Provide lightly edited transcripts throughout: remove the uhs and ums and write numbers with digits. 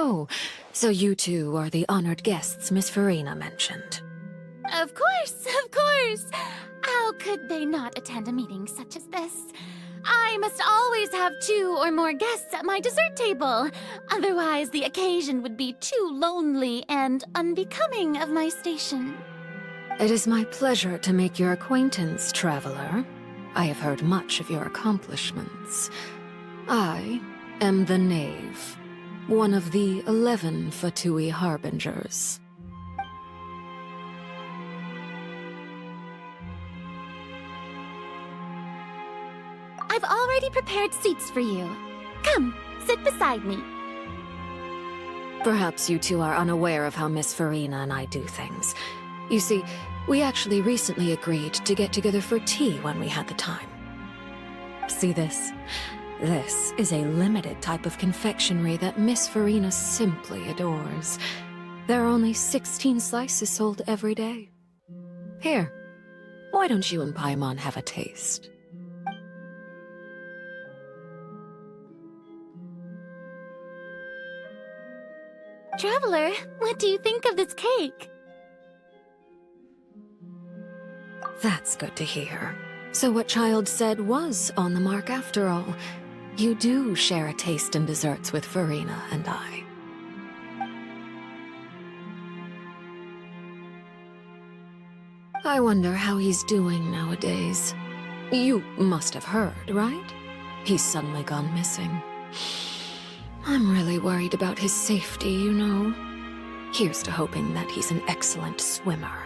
Oh, so you two are the honored guests Miss Farina mentioned. Of course, of course! How could they not attend a meeting such as this? I must always have 2 or more guests at my dessert table. Otherwise, the occasion would be too lonely and unbecoming of my station. It is my pleasure to make your acquaintance, traveler. I have heard much of your accomplishments. I am the Knave, one of the 11 Fatui Harbingers. I've already prepared seats for you. Come, sit beside me. Perhaps you two are unaware of how Miss Farina and I do things. You see, we actually recently agreed to get together for tea when we had the time. See this? This is a limited type of confectionery that Miss Farina simply adores. There are only 16 slices sold every day. Here, why don't you and Paimon have a taste? Traveler, what do you think of this cake? That's good to hear. So what Child said was on the mark after all. You do share a taste in desserts with Farina and I. I wonder how he's doing nowadays. You must have heard, right? He's suddenly gone missing. I'm really worried about his safety, you know. Here's to hoping that he's an excellent swimmer.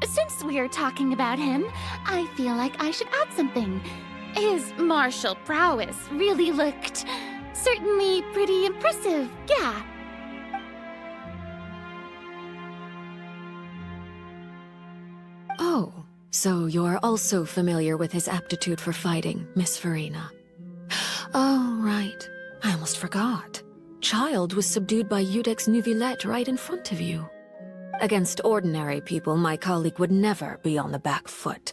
Since we're talking about him, I feel like I should add something. His martial prowess really looked certainly pretty impressive, yeah. Oh, so you're also familiar with his aptitude for fighting, Miss Farina. Oh, right. I almost forgot. Child was subdued by Udex Nuvillette right in front of you. Against ordinary people, my colleague would never be on the back foot.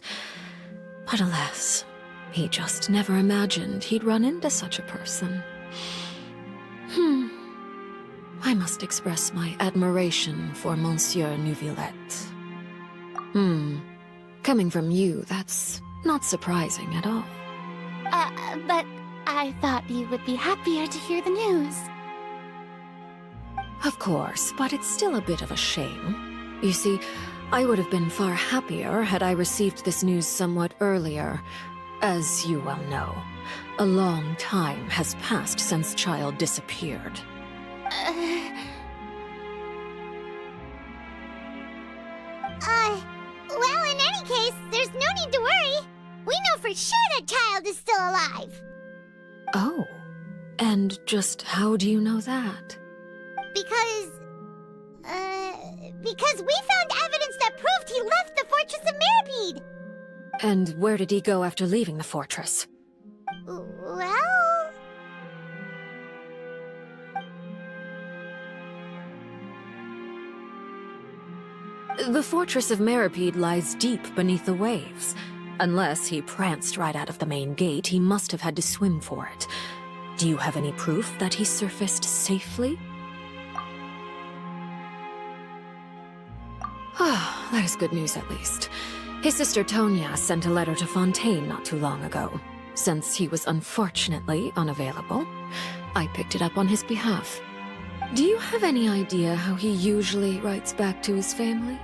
But alas, he just never imagined he'd run into such a person. I must express my admiration for Monsieur Nuvillette. Coming from you, that's not surprising at all. But I thought you would be happier to hear the news. Of course, but it's still a bit of a shame. You see, I would have been far happier had I received this news somewhat earlier. As you well know, a long time has passed since Child disappeared. Well, in any case, there's no need to worry. We know for sure that Child is still alive. Oh, and just how do you know that? Because we found evidence that proved he left the Fortress of Meripede. And where did he go after leaving the fortress? Well... The Fortress of Meripede lies deep beneath the waves. Unless he pranced right out of the main gate, he must have had to swim for it. Do you have any proof that he surfaced safely? Ah, that is good news at least. His sister Tonya sent a letter to Fontaine not too long ago. Since he was unfortunately unavailable, I picked it up on his behalf. Do you have any idea how he usually writes back to his family?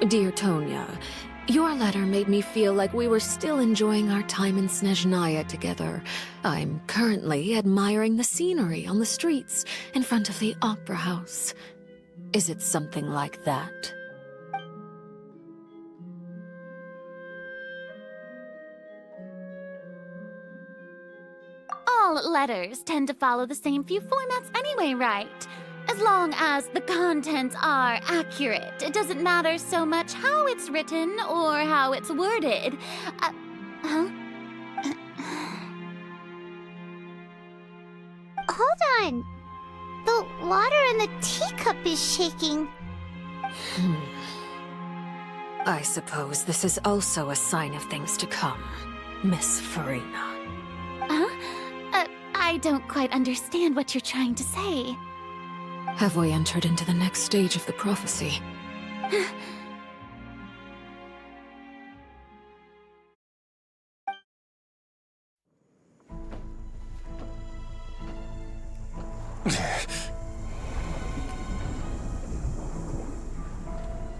Dear Tonya, your letter made me feel like we were still enjoying our time in Snezhnaya together. I'm currently admiring the scenery on the streets in front of the opera house. Is it something like that? All letters tend to follow the same few formats anyway, right? As long as the contents are accurate, it doesn't matter so much how it's written or how it's worded. Hold on. The water in the teacup is shaking. I suppose this is also a sign of things to come, Miss Farina. I don't quite understand what you're trying to say. Have we entered into the next stage of the prophecy?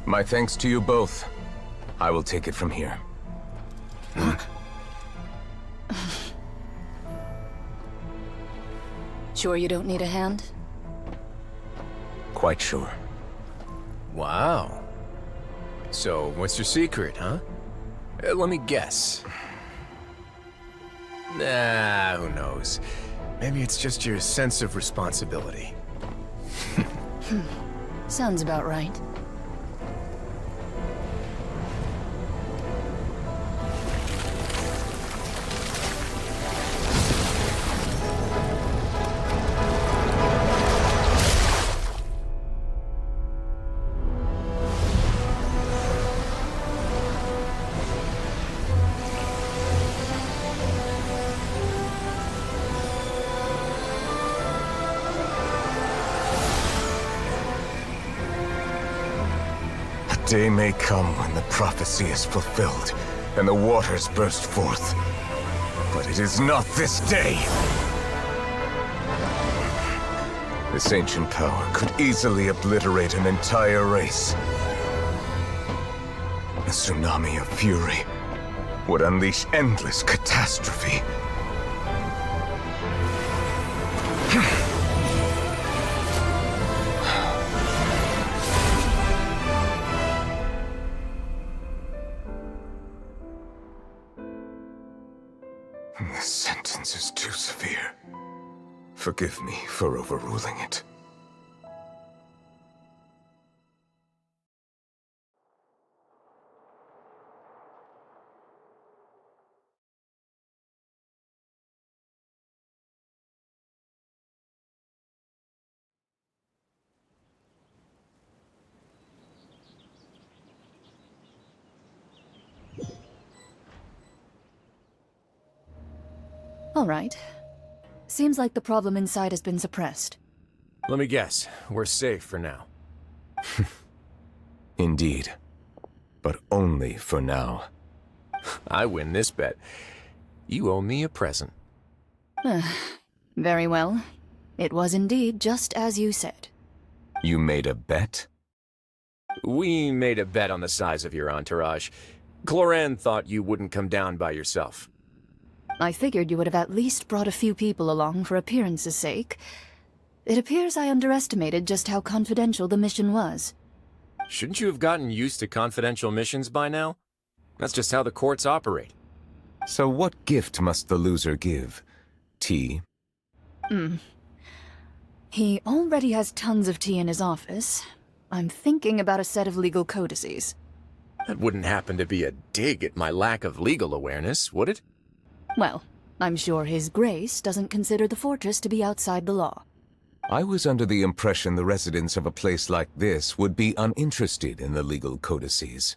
My thanks to you both. I will take it from here. Sure you don't need a hand? Quite sure. Wow. So, what's your secret, huh? Let me guess. Nah, who knows? Maybe it's just your sense of responsibility. Sounds about right. Day may come when the prophecy is fulfilled, and the waters burst forth. But it is not this day! This ancient power could easily obliterate an entire race. A tsunami of fury would unleash endless catastrophe. This sentence is too severe. Forgive me for overruling it. All right. Seems like the problem inside has been suppressed. Let me guess, we're safe for now. Indeed. But only for now. I win this bet. You owe me a present. Very well. It was indeed just as you said. You made a bet? We made a bet on the size of your entourage. Cloran thought you wouldn't come down by yourself. I figured you would have at least brought a few people along for appearance's sake. It appears I underestimated just how confidential the mission was. Shouldn't you have gotten used to confidential missions by now? That's just how the courts operate. So what gift must the loser give? Tea? He already has tons of tea in his office. I'm thinking about a set of legal codices. That wouldn't happen to be a dig at my lack of legal awareness, would it? Well, I'm sure His Grace doesn't consider the fortress to be outside the law. I was under the impression the residents of a place like this would be uninterested in the legal codices.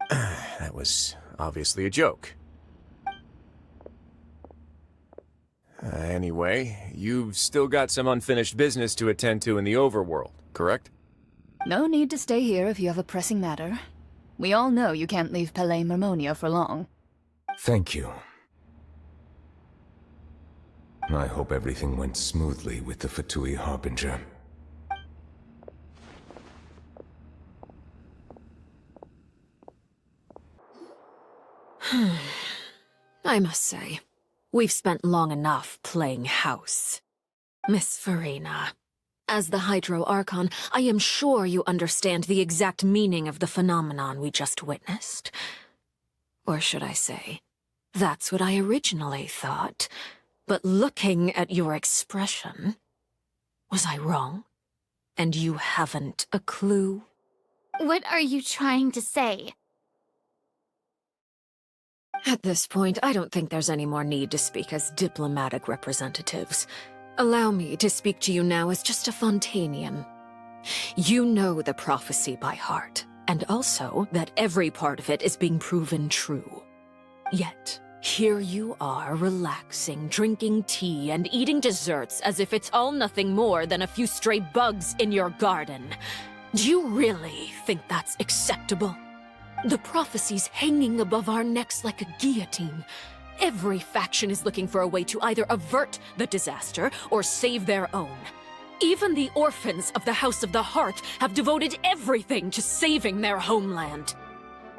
That was obviously a joke. Anyway, you've still got some unfinished business to attend to in the overworld, correct? No need to stay here if you have a pressing matter. We all know you can't leave Palais Mermonia for long. Thank you. I hope everything went smoothly with the Fatui Harbinger. I must say, we've spent long enough playing house. Miss Farina, as the Hydro Archon, I am sure you understand the exact meaning of the phenomenon we just witnessed. Or should I say, that's what I originally thought. But looking at your expression, was I wrong? And you haven't a clue? What are you trying to say? At this point, I don't think there's any more need to speak as diplomatic representatives. Allow me to speak to you now as just a Fontanian. You know the prophecy by heart, and also that every part of it is being proven true. Yet, Here you are, relaxing, drinking tea, and eating desserts as if it's all nothing more than a few stray bugs in your garden. Do you really think that's acceptable? The prophecy's hanging above our necks like a guillotine. Every faction is looking for a way to either avert the disaster or save their own. Even the orphans of the House of the Hearth have devoted everything to saving their homeland.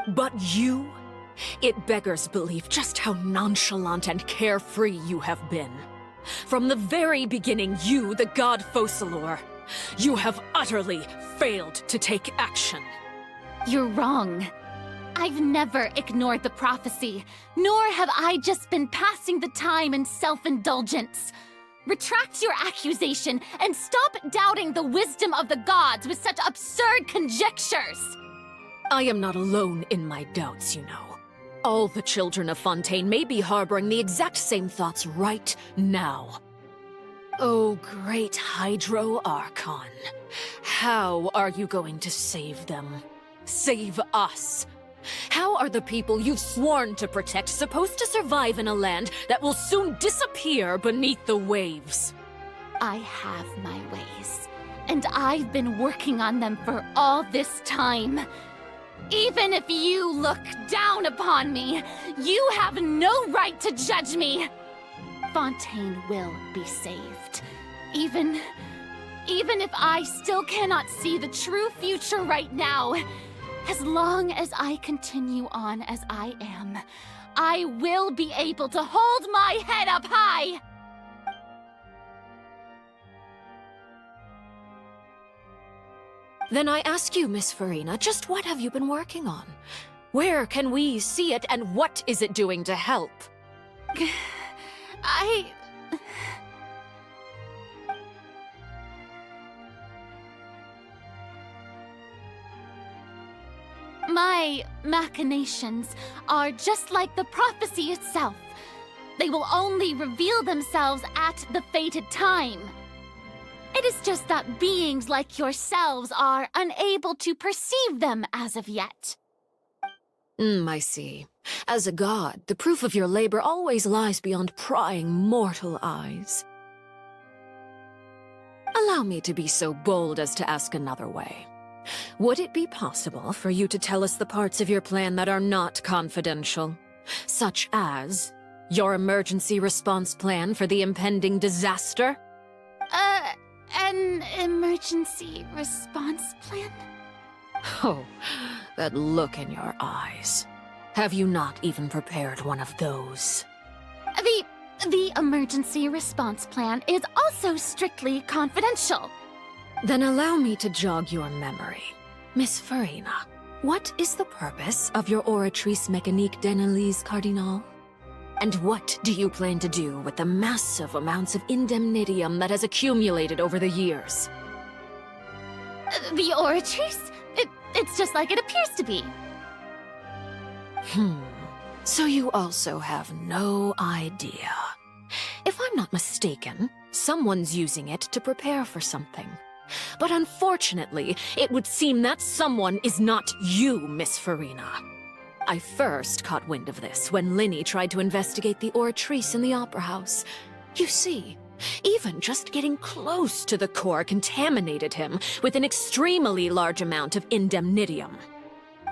But you? It beggars belief just how nonchalant and carefree you have been. From the very beginning, you, the god Focalor, you have utterly failed to take action. You're wrong. I've never ignored the prophecy, nor have I just been passing the time in self-indulgence. Retract your accusation and stop doubting the wisdom of the gods with such absurd conjectures. I am not alone in my doubts, you know. All the children of Fontaine may be harboring the exact same thoughts right now. Oh, great Hydro Archon. How are you going to save them? Save us? How are the people you've sworn to protect supposed to survive in a land that will soon disappear beneath the waves? I have my ways, and I've been working on them for all this time. Even if you look down upon me, you have no right to judge me! Fontaine will be saved. Even if I still cannot see the true future right now, as long as I continue on as I am, I will be able to hold my head up high! Then I ask you, Miss Farina, just what have you been working on? Where can we see it, and what is it doing to help? My machinations are just like the prophecy itself. They will only reveal themselves at the fated time. It is just that beings like yourselves are unable to perceive them as of yet. I see. As a god, the proof of your labor always lies beyond prying mortal eyes. Allow me to be so bold as to ask another way. Would it be possible for you to tell us the parts of your plan that are not confidential? Such as your emergency response plan for the impending disaster? An emergency response plan? Oh, that look in your eyes. Have you not even prepared one of those? The emergency response plan is also strictly confidential. Then allow me to jog your memory. Miss Farina, what is the purpose of your Oratrice Mécanique d'Analyse Cardinal? And what do you plan to do with the massive amounts of indemnitium that has accumulated over the years? The Oratrice? It's just like it appears to be. So you also have no idea. If I'm not mistaken, someone's using it to prepare for something. But unfortunately, it would seem that someone is not you, Miss Farina. I first caught wind of this when Linny tried to investigate the Oratrice in the Opera House. You see, even just getting close to the core contaminated him with an extremely large amount of indemnitium.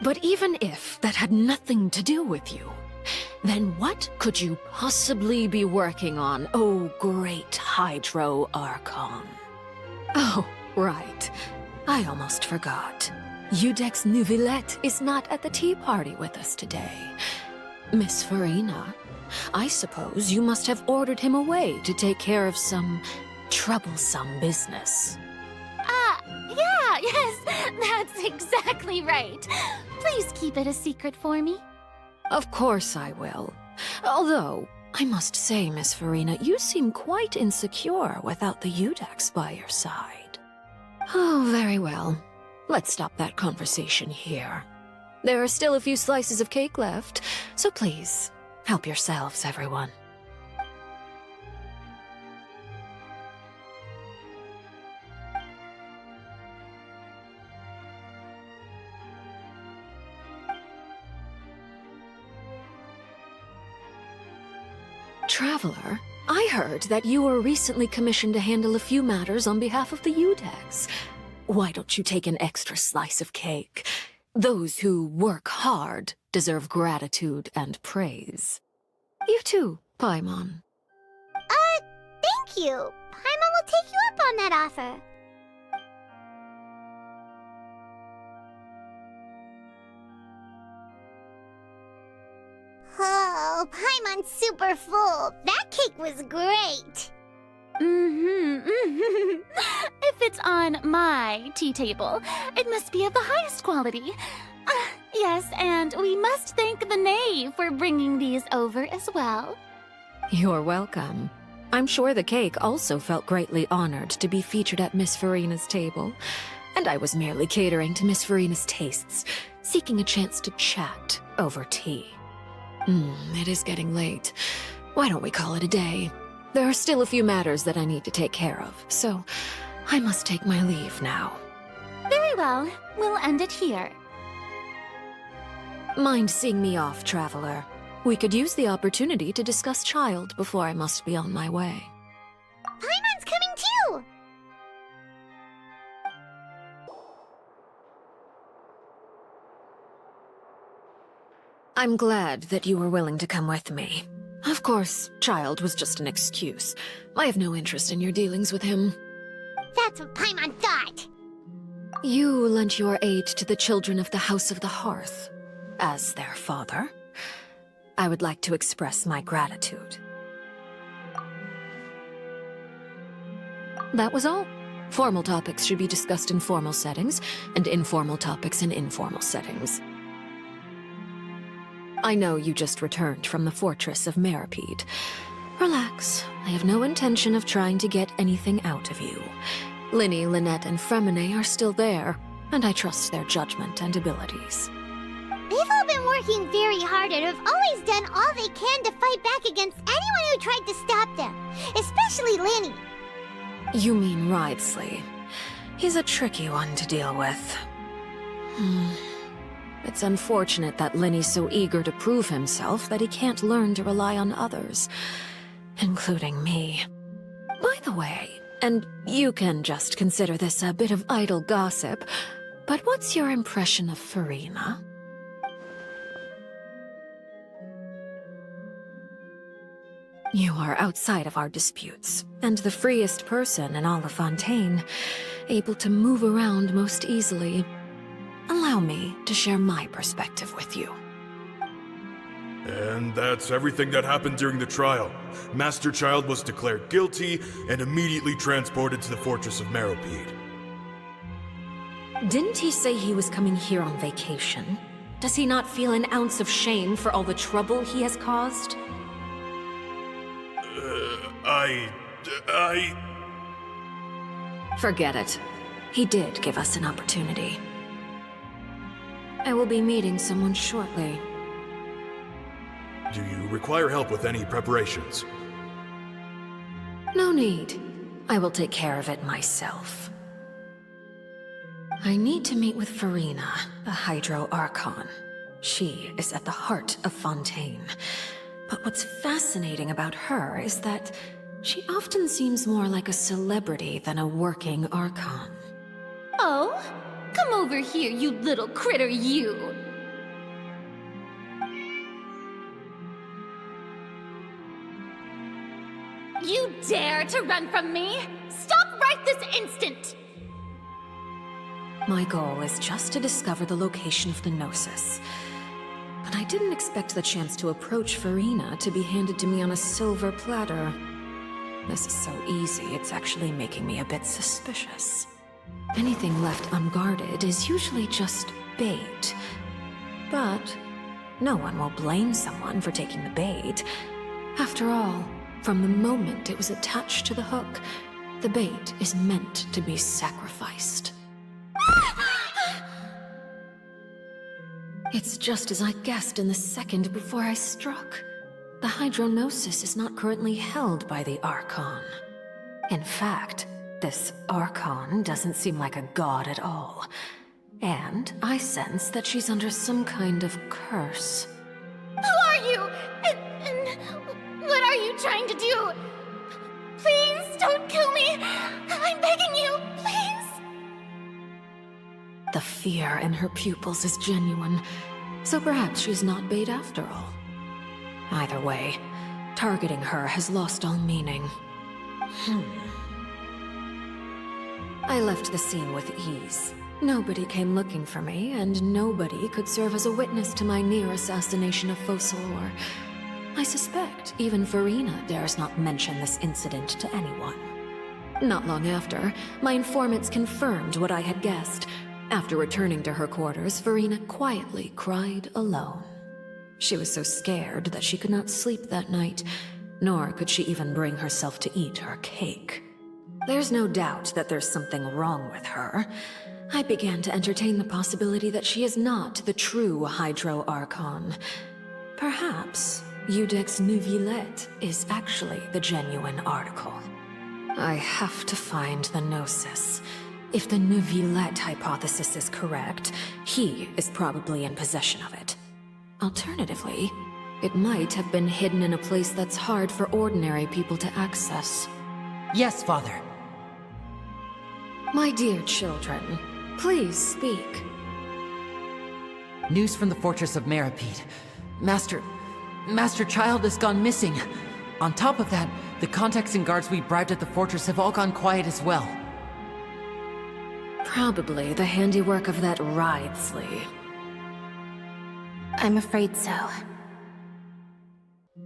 But even if that had nothing to do with you, then what could you possibly be working on, oh great Hydro Archon? Oh, right. I almost forgot. Udex Nouvillette is not at the tea party with us today. Miss Farina, I suppose you must have ordered him away to take care of some troublesome business. Yes, that's exactly right. Please keep it a secret for me. Of course I will. Although, I must say, Miss Farina, you seem quite insecure without the Udex by your side. Oh, very well. Let's stop that conversation here. There are still a few slices of cake left, so please, help yourselves, everyone. Traveler, I heard that you were recently commissioned to handle a few matters on behalf of the Udex. Why don't you take an extra slice of cake? Those who work hard deserve gratitude and praise. You too, Paimon. Thank you. Paimon will take you up on that offer. Oh, Paimon's super full. That cake was great. If it's on my tea table, it must be of the highest quality. Yes, and we must thank the knave for bringing these over as well. You're welcome. I'm sure the cake also felt greatly honored to be featured at Miss Farina's table, and I was merely catering to Miss Farina's tastes, seeking a chance to chat over tea. It is getting late. Why don't we call it a day? There are still a few matters that I need to take care of, so I must take my leave now. Very well, we'll end it here. Mind seeing me off, Traveler? We could use the opportunity to discuss Child before I must be on my way. Paimon's coming too! I'm glad that you were willing to come with me. Of course, Child was just an excuse. I have no interest in your dealings with him. That's what Paimon thought. You lent your aid to the children of the House of the Hearth. As their father, I would like to express my gratitude. That was all. Formal topics should be discussed in formal settings, and informal topics in informal settings. I know you just returned from the fortress of Meripede. Relax. I have no intention of trying to get anything out of you. Linny, Lynette, and Fremine are still there, and I trust their judgment and abilities. They've all been working very hard and have always done all they can to fight back against anyone who tried to stop them, especially Linny. You mean Wriothesley. He's a tricky one to deal with. It's unfortunate that Linny's so eager to prove himself that he can't learn to rely on others, including me. By the way, and you can just consider this a bit of idle gossip, but what's your impression of Farina? You are outside of our disputes, and the freest person in all of Fontaine, able to move around most easily. Allow me to share my perspective with you. And that's everything that happened during the trial. Master Child was declared guilty and immediately transported to the Fortress of Meripede. Didn't he say he was coming here on vacation? Does he not feel an ounce of shame for all the trouble he has caused? Forget it. He did give us an opportunity. I will be meeting someone shortly. Do you require help with any preparations? No need. I will take care of it myself. I need to meet with Farina, the Hydro Archon. She is at the heart of Fontaine. But what's fascinating about her is that she often seems more like a celebrity than a working Archon. Oh? Come over here, you little critter, you! You dare to run from me? Stop right this instant! My goal is just to discover the location of the Gnosis. But I didn't expect the chance to approach Farina to be handed to me on a silver platter. This is so easy, it's actually making me a bit suspicious. Anything left unguarded is usually just bait. But no one will blame someone for taking the bait. After all, from the moment it was attached to the hook, the bait is meant to be sacrificed. It's just as I guessed in the second before I struck. The Hydronosis is not currently held by the Archon. In fact, this Archon doesn't seem like a god at all. And I sense that she's under some kind of curse. Who are you? And what are you trying the fear in her pupils is genuine, so perhaps she's not bait after all. Either way, targeting her has lost all meaning. I left the scene with ease. Nobody came looking for me, and nobody could serve as a witness to my near assassination of Focalor. I suspect even Farina dares not mention this incident to anyone. Not long after, my informants confirmed what I had guessed. After returning to her quarters, Farina quietly cried alone. She was so scared that she could not sleep that night, nor could she even bring herself to eat her cake. There's no doubt that there's something wrong with her. I began to entertain the possibility that she is not the true Hydro Archon. Perhaps Iudex Neuvillette is actually the genuine article. I have to find the Gnosis. If the Neuvillette hypothesis is correct, he is probably in possession of it. Alternatively, it might have been hidden in a place that's hard for ordinary people to access. Yes, Father. My dear children, please speak. News from the Fortress of Meripede. Master Child has gone missing. On top of that, the contacts and guards we bribed at the fortress have all gone quiet as well. Probably the handiwork of that Wriothesley. I'm afraid so.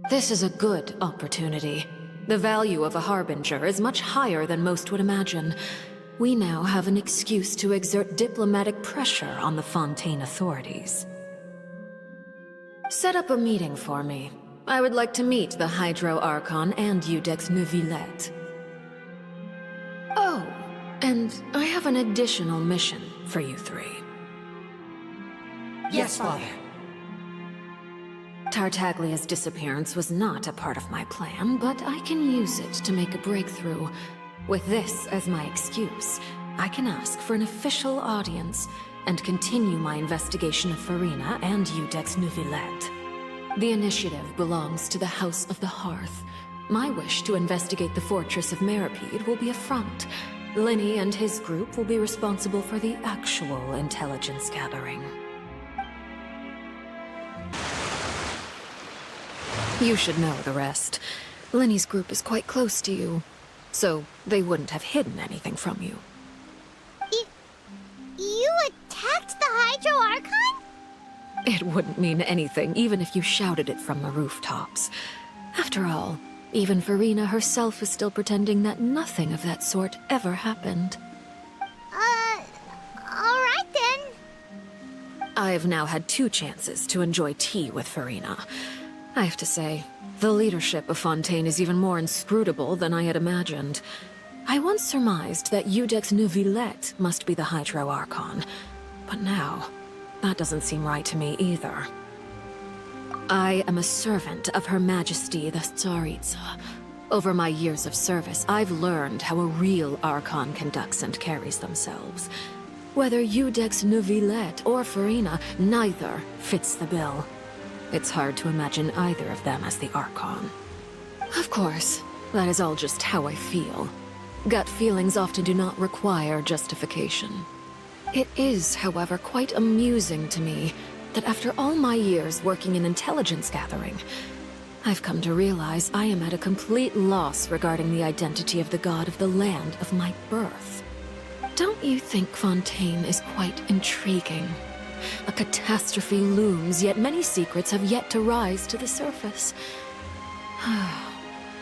This is a good opportunity. The value of a Harbinger is much higher than most would imagine. We now have an excuse to exert diplomatic pressure on the Fontaine authorities. Set up a meeting for me. I would like to meet the Hydro Archon and Iudex Neuvillette. Oh, and I have an additional mission for you three. Yes, Father. Tartaglia's disappearance was not a part of my plan, but I can use it to make a breakthrough. With this as my excuse, I can ask for an official audience and continue my investigation of Farina and Iudex Neuvillette. The initiative belongs to the House of the Hearth. My wish to investigate the Fortress of Meripede will be a front. Linny and his group will be responsible for the actual intelligence gathering. You should know the rest. Linny's group is quite close to you, so they wouldn't have hidden anything from you. You attacked the Hydro Archon? It wouldn't mean anything, even if you shouted it from the rooftops. After all, even Farina herself is still pretending that nothing of that sort ever happened. Alright then. I've now had 2 chances to enjoy tea with Farina. I have to say, the leadership of Fontaine is even more inscrutable than I had imagined. I once surmised that Iudex Neuvillette must be the Hydro Archon, but now, that doesn't seem right to me either. I am a servant of Her Majesty the Tsaritsa. Over my years of service, I've learned how a real Archon conducts and carries themselves. Whether Iudex Neuvillette or Farina, neither fits the bill. It's hard to imagine either of them as the Archon. Of course, that is all just how I feel. Gut feelings often do not require justification. It is, however, quite amusing to me that after all my years working in intelligence gathering, I've come to realize I am at a complete loss regarding the identity of the god of the land of my birth. Don't you think Fontaine is quite intriguing? A catastrophe looms, yet many secrets have yet to rise to the surface.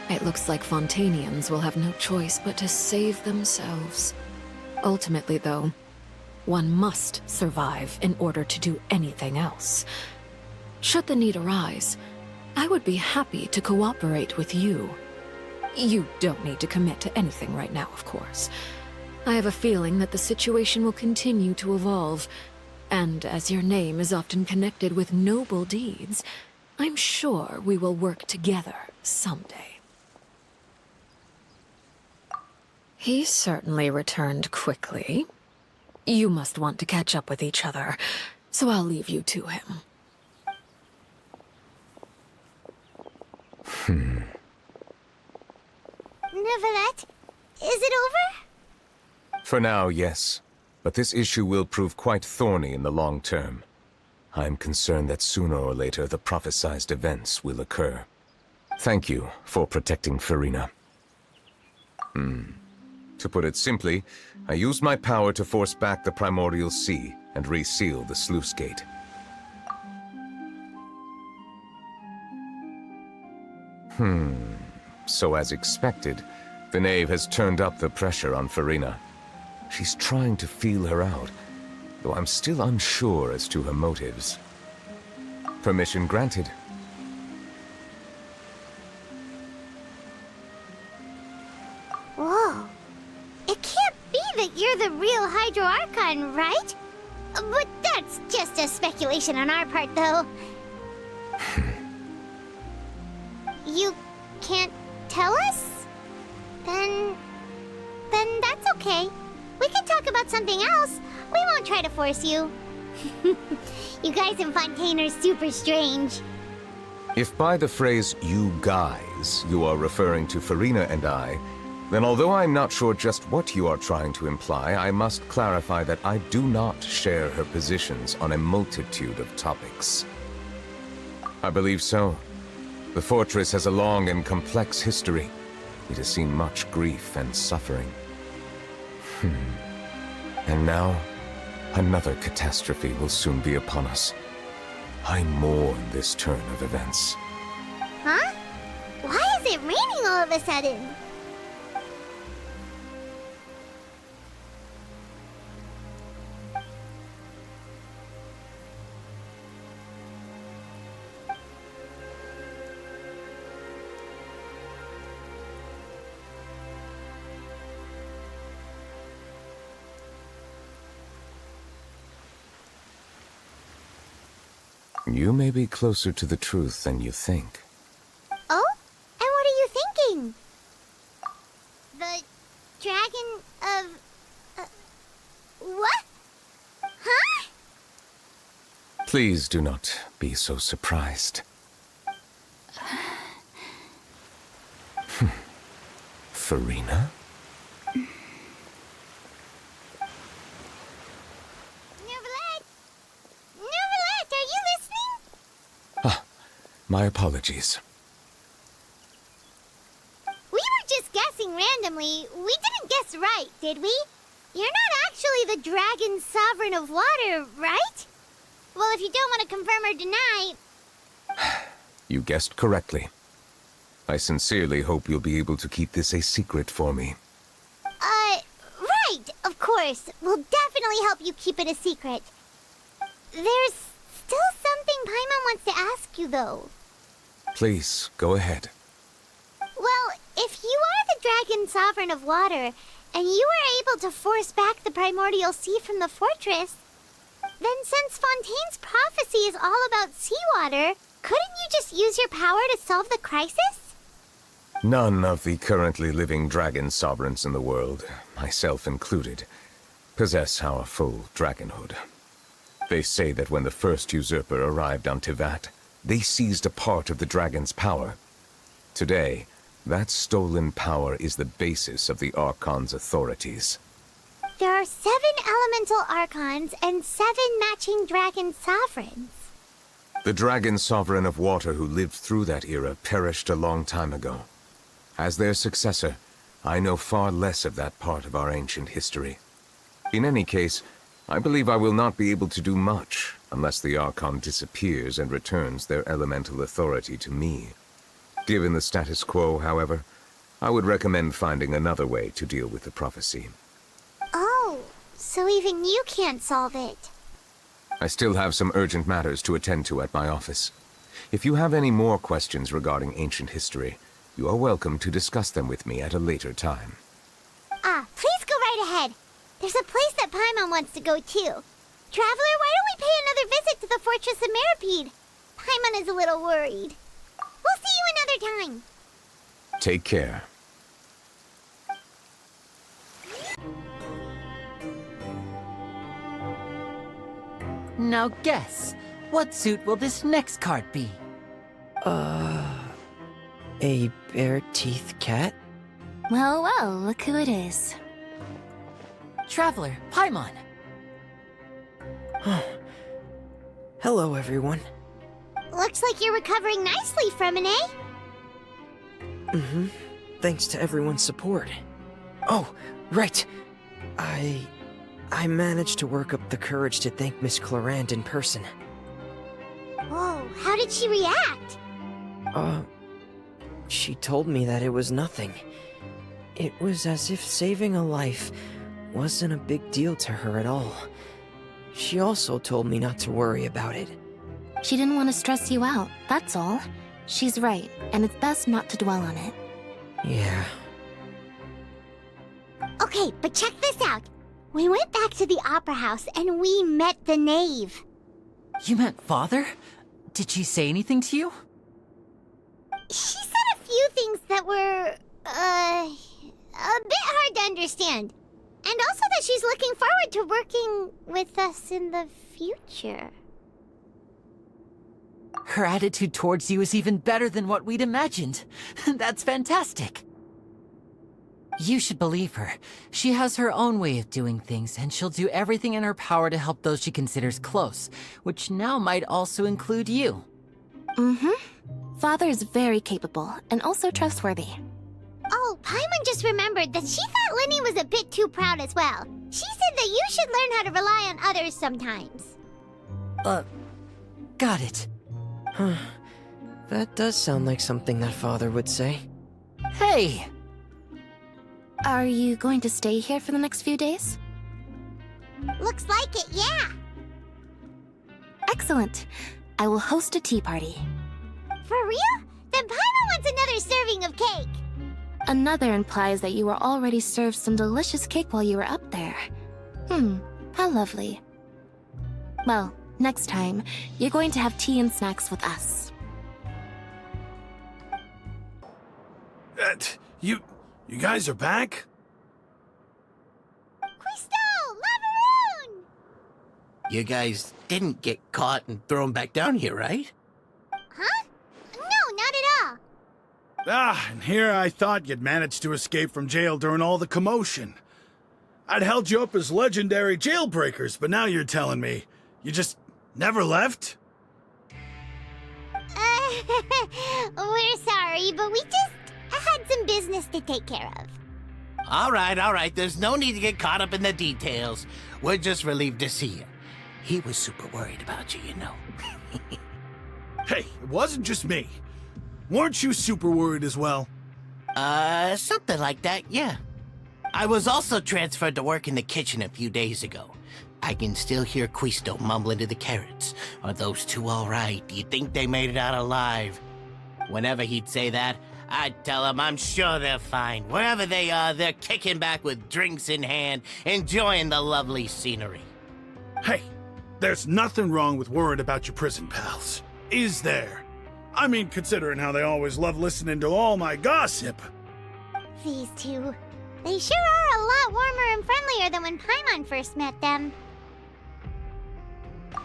It looks like Fontainians will have no choice but to save themselves. Ultimately, though, one must survive in order to do anything else. Should the need arise, I would be happy to cooperate with you. You don't need to commit to anything right now, of course. I have a feeling that the situation will continue to evolve, and as your name is often connected with noble deeds, I'm sure we will work together someday. He certainly returned quickly. You must want to catch up with each other, so I'll leave you to him. Neuvillette, is it over? For now, yes. but this issue will prove quite thorny in the long term. I'm concerned that sooner or later the prophesized events will occur. Thank you for protecting Farina. To put it simply, I used my power to force back the primordial sea and reseal the sluice gate. So as expected, the knave has turned up the pressure on Farina. She's trying to feel her out, though I'm still unsure as to her motives. Permission granted. Whoa. It can't be that you're the real Hydro Archon, right? But that's just a speculation on our part, though. You can't tell us? Then that's okay. We can talk about something else. We won't try to force you. You guys in Fontaine are super strange. If by the phrase, you guys, you are referring to Farina and I, then although I'm not sure just what you are trying to imply, I must clarify that I do not share her positions on a multitude of topics. I believe so. The fortress has a long and complex history. It has seen much grief and suffering. And now, another catastrophe will soon be upon us. I mourn this turn of events. Huh? Why is it raining all of a sudden? You may be closer to the truth than you think. Oh? And what are you thinking? The dragon of... what? Huh? Please do not be so surprised. Farina? My apologies. We were just guessing randomly. We didn't guess right, did we? You're not actually the Dragon Sovereign of Water, right? Well, if you don't want to confirm or deny... You guessed correctly. I sincerely hope you'll be able to keep this a secret for me. Right, of course. We'll definitely help you keep it a secret. There's still something Paimon wants to ask you, though. Please, go ahead. Well, if you are the Dragon Sovereign of Water, and you were able to force back the primordial sea from the fortress, then since Fontaine's prophecy is all about seawater, couldn't you just use your power to solve the crisis? None of the currently living dragon sovereigns in the world, myself included, possess our full dragonhood. They say that when the first usurper arrived on Tivat, they seized a part of the dragon's power. Today, that stolen power is the basis of the Archon's authorities. There are 7 elemental Archons and 7 matching dragon sovereigns. The dragon sovereign of water who lived through that era perished a long time ago. As their successor, I know far less of that part of our ancient history. In any case, I believe I will not be able to do much unless the Archon disappears and returns their elemental authority to me. Given the status quo, however, I would recommend finding another way to deal with the prophecy. Oh, so even you can't solve it. I still have some urgent matters to attend to at my office. If you have any more questions regarding ancient history, you are welcome to discuss them with me at a later time. Please go right ahead. There's a place that Paimon wants to go too. Traveler, why don't we pay another visit to the Fortress of Meropide? Paimon is a little worried. We'll see you another time. Take care. Now guess, what suit will this next card be? A bare-teeth cat? Well, well, look who it is. Traveler, Paimon, Hello, everyone. Looks like you're recovering nicely from it, eh? Mm-hmm. Thanks to everyone's support. Oh, right. I managed to work up the courage to thank Miss Clorand in person. Whoa, how did she react? She told me that it was nothing. It was as if saving a life wasn't a big deal to her at all. She also told me not to worry about it. She didn't want to stress you out, that's all. She's right, and it's best not to dwell on it. Yeah. Okay, but check this out. We went back to the opera house and we met the knave. You met Father? Did she say anything to you? She said a few things that were, a bit hard to understand. And also that she's looking forward to working with us in the future. Her attitude towards you is even better than what we'd imagined. That's fantastic. You should believe her. She has her own way of doing things, and she'll do everything in her power to help those she considers close, which now might also include you. Mm-hmm. Father is very capable, and also trustworthy. Oh, Paimon just remembered that she thought Lenny was a bit too proud as well. She said that you should learn how to rely on others sometimes. Got it. Huh. That does sound like something that Father would say. Hey! Are you going to stay here for the next few days? Looks like it, yeah. Excellent. I will host a tea party. For real? Then Paimon wants another serving of cake. Another implies that you were already served some delicious cake while you were up there. How lovely. Well, next time, you're going to have tea and snacks with us. You guys are back? Quisto! Lavaroon! You guys didn't get caught and thrown back down here, right? Huh? No, not at all. And here I thought you'd managed to escape from jail during all the commotion. I'd held you up as legendary jailbreakers, but now you're telling me you just never left? We're sorry, but we just had some business to take care of. All right. There's no need to get caught up in the details. We're just relieved to see you. He was super worried about you, you know. Hey, it wasn't just me. Weren't you super worried as well? Something like that, yeah. I was also transferred to work in the kitchen a few days ago. I can still hear Quisto mumbling to the carrots. Are those two all right? Do you think they made it out alive? Whenever he'd say that, I'd tell him I'm sure they're fine. Wherever they are, they're kicking back with drinks in hand, enjoying the lovely scenery. Hey, there's nothing wrong with worrying about your prison pals, is there? I mean, considering how they always love listening to all my gossip. These two. They sure are a lot warmer and friendlier than when Paimon first met them.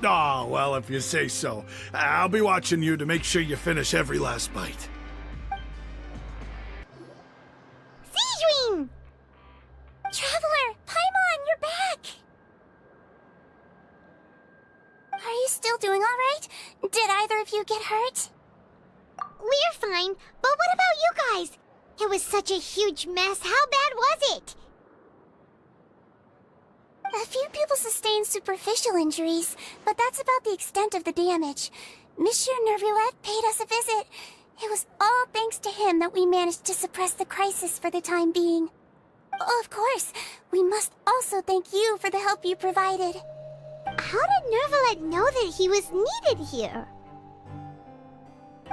Oh, well, if you say so. I'll be watching you to make sure you finish every last bite. Sijwin! Traveler! Paimon, you're back! Are you still doing all right? Did either of you get hurt? We're fine, but what about you guys? It was such a huge mess. How bad was it? A few people sustained superficial injuries, but that's about the extent of the damage. Monsieur Nervillette paid us a visit. It was all thanks to him that we managed to suppress the crisis for the time being. Of course, we must also thank you for the help you provided. How did Nervillette know that he was needed here?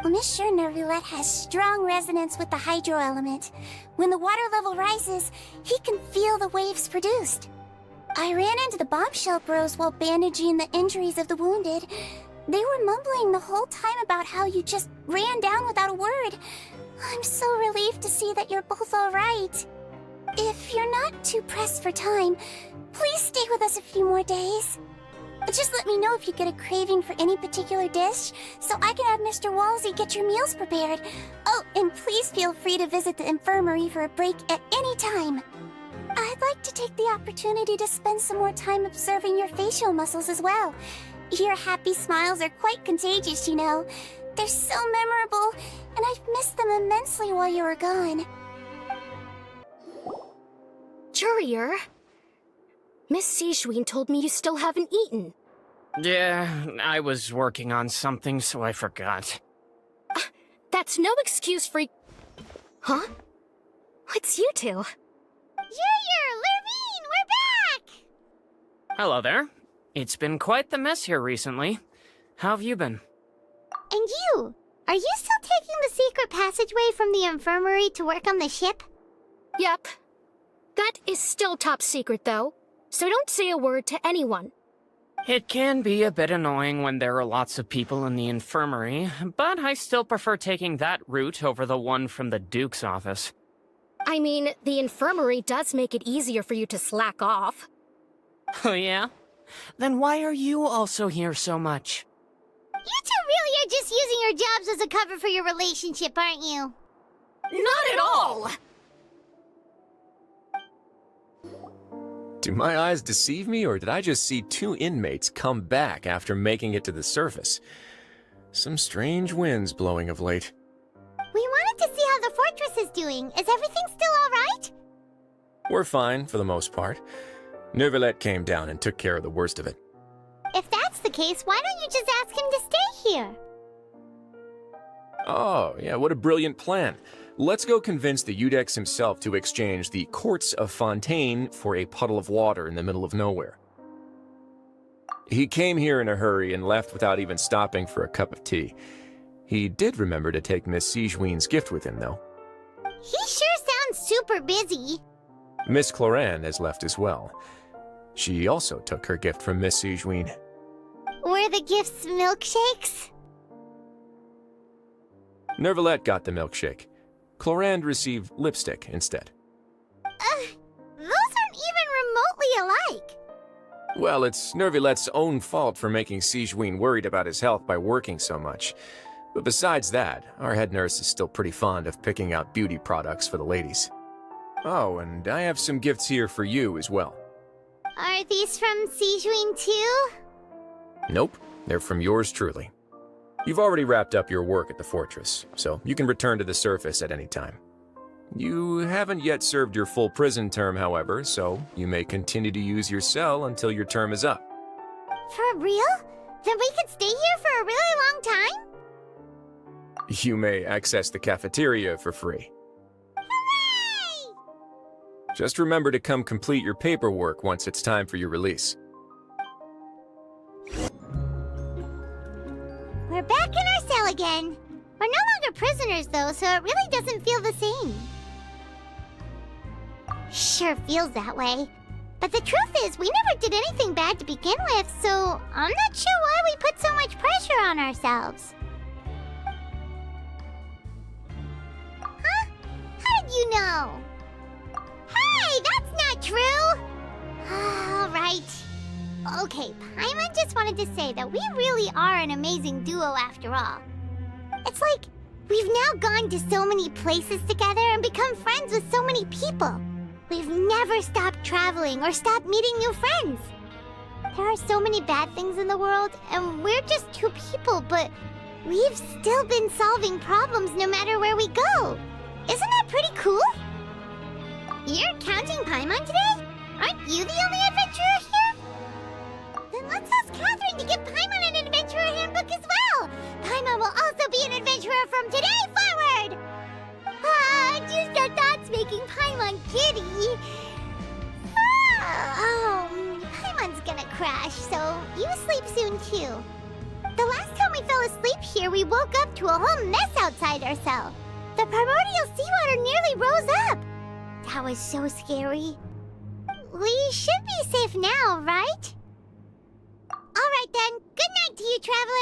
Well, Monsieur Nervillette has strong resonance with the hydro element. When the water level rises, he can feel the waves produced. I ran into the bombshell bros while bandaging the injuries of the wounded. They were mumbling the whole time about how you just ran down without a word. I'm so relieved to see that you're both all right. If you're not too pressed for time, please stay with us a few more days. Just let me know if you get a craving for any particular dish, so I can have Mr. Walsey get your meals prepared. Oh, and please feel free to visit the infirmary for a break at any time. I'd like to take the opportunity to spend some more time observing your facial muscles as well. Your happy smiles are quite contagious, you know. They're so memorable, and I've missed them immensely while you were gone. Jurier, Miss Sijwin told me you still haven't eaten. Yeah, I was working on something, so I forgot. That's no excuse for... Huh? It's you two. Jurier, Lurvine, we're back! Hello there. It's been quite the mess here recently. How have you been? And you? Are you still taking the secret passageway from the infirmary to work on the ship? Yep. That is still top secret, though, so don't say a word to anyone. It can be a bit annoying when there are lots of people in the infirmary, but I still prefer taking that route over the one from the Duke's office. I mean, the infirmary does make it easier for you to slack off. Oh yeah? Then why are you also here so much? You two really are just using your jobs as a cover for your relationship, aren't you? Not at all! Do my eyes deceive me, or did I just see two inmates come back after making it to the surface? Some strange winds blowing of late. We wanted to see how the fortress is doing. Is everything still all right? We're fine, for the most part. Neuvillette came down and took care of the worst of it. If that's the case, why don't you just ask him to stay here? Oh, yeah, what a brilliant plan. Let's go convince the Eudex himself to exchange the Courts of Fontaine for a puddle of water in the middle of nowhere. He came here in a hurry and left without even stopping for a cup of tea. He did remember to take Miss Sijwin's gift with him, though. He sure sounds super busy. Miss Cloran has left as well. She also took her gift from Miss Sijwin. Were the gifts milkshakes? Neuvillette got the milkshake. Clorand received lipstick instead. Those aren't even remotely alike. Well, it's Neuvillette's own fault for making Sijwin worried about his health by working so much. But besides that, our head nurse is still pretty fond of picking out beauty products for the ladies. Oh, and I have some gifts here for you as well. Are these from Sijwin too? Nope, they're from yours truly. You've already wrapped up your work at the fortress, so you can return to the surface at any time. You haven't yet served your full prison term, however, so you may continue to use your cell until your term is up. For real? Then we could stay here for a really long time? You may access the cafeteria for free. Hooray! Just remember to come complete your paperwork once it's time for your release. We're back in our cell again. We're no longer prisoners, though, so it really doesn't feel the same. Sure feels that way. But the truth is, we never did anything bad to begin with, so I'm not sure why we put so much pressure on ourselves. Huh? How did you know? Hey, that's not true! All right. Okay, Paimon just wanted to say that we really are an amazing duo after all. It's like we've now gone to so many places together and become friends with so many people. We've never stopped traveling or stopped meeting new friends. There are so many bad things in the world, and we're just two people, but we've still been solving problems no matter where we go. Isn't that pretty cool? You're counting Paimon today? Aren't you the only adventurer here? Then let's ask Catherine to give Paimon an adventurer handbook as well. Paimon will also be an adventurer from today forward. Just our thoughts making Paimon giddy. Paimon's gonna crash, so you sleep soon too. The last time we fell asleep here, we woke up to a whole mess outside our cell. The primordial seawater nearly rose up. That was so scary. We should be safe now, right? All right then. Good night to you, traveler.